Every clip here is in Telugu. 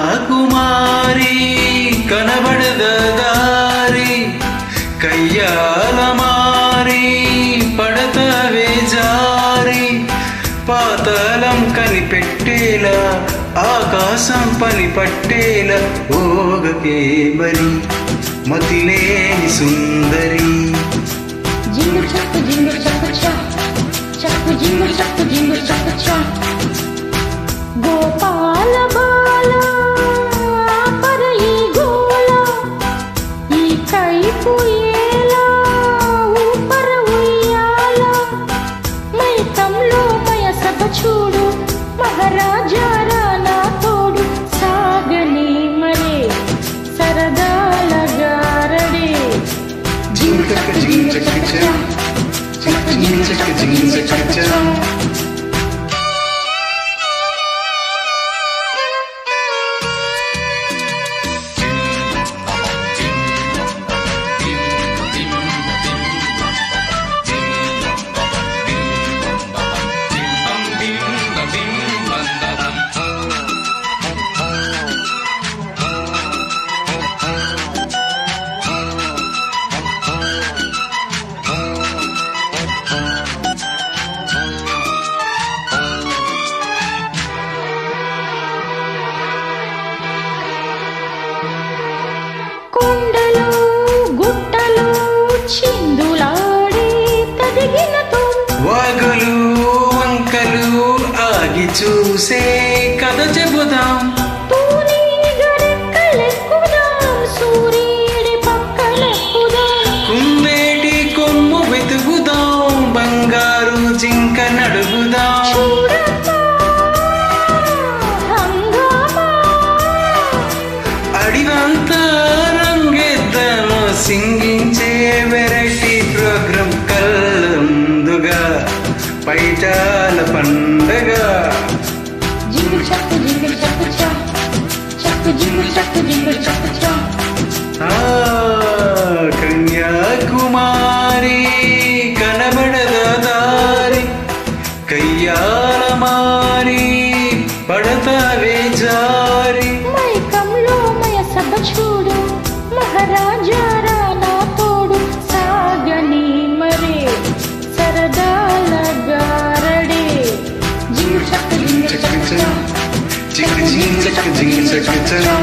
కన్యాకుమారి కనబడద దారి కయ్యాలమారి పడతవే జారి పాతాళం కనిపెట్టేలా ఆకాశం పని పట్టేలా ఓగకే మరి మతిలేని సుందరి జింగు చక్కు చా చక్కు జింగు చక్కు చా గోపాల బాల పరయి గోల ఈ కైపు ఏలా ఊపర ఉయ్యాల మైకంలో మయసభ చూడు మహారాజా రానా తోడు సాగని మరే సరదాల గారడే జింగు చక్కు చా జింగు చక్కు చా కొండలు గుట్టలు చిందులాడి తదిగినతో వాగులు వంకలు ఆగి చూసే కథ చెబుదాం తూని గరెక్కలెక్కుదాం సూర్యుడి పక్కలెక్కుదాం కుందేటి కొమ్ము వెతుకుదాం బంగారు జింక నడుగుదాం చూడమ్మా హంగామా అడివంతా రంగేద్దాము సింగించే వెరైటీ ప్రోగ్రాం కళ్ళందుగా పైటాల పండగ జింగు చక్కు చా చక్కు జింగు చక్కు చా కన్యాకుమారి కనబడద దారి కయ్యాలమారి పడతావే జారి మైకంలో మయసభ చూడు మహారాజా రానా తోడు సాగని మరే సరదాల గారడే జింగు చక్కు చా జింగు చక్కు చా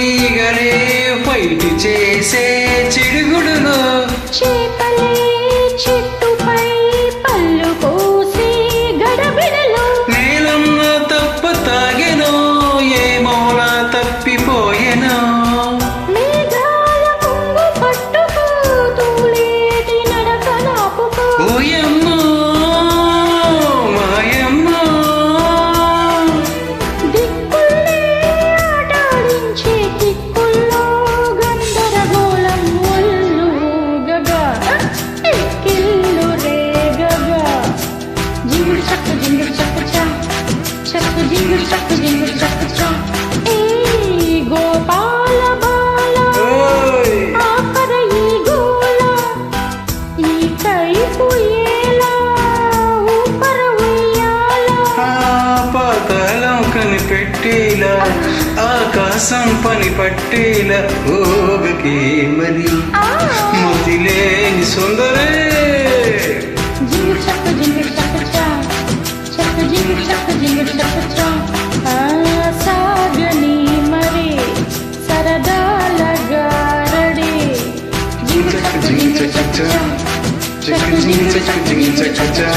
ఈగలే ఫైట్ చేసే చిడుగుడులు చేపలే చెట్టుపై పళ్ళు కోసి గడబిడలు నీలమ్మ తప్ప తాగెనో ఏ మూల తప్పిపోయెనో మేఘాల కొంగు పట్టుకో తూలేటి నడక నాపుకో ఓయమ్మో మాయమ్మో దిక్కుల్నే ఆటాడించే దిక్కుల్లో గందరగోళం ఒళ్ళు గగా ఎక్కిళ్ళు రేగగా జింగు చక్కు చా చక్కు జింగు చక్కు చా ఏ గోపాల బాల ఓయ్ ఆపర ఈ గోల ఈ కైపు మనసం పని పట్టేలా ఓగకే మరి ఆ. మతిలేని సుందరే జింగిల్ చక్క చా చక్క జింగిల్ చక్క చా సాగని మరి సరదాల గారడి జింగిల్ చక్క చా చక్క జింగిల్ చక్క చా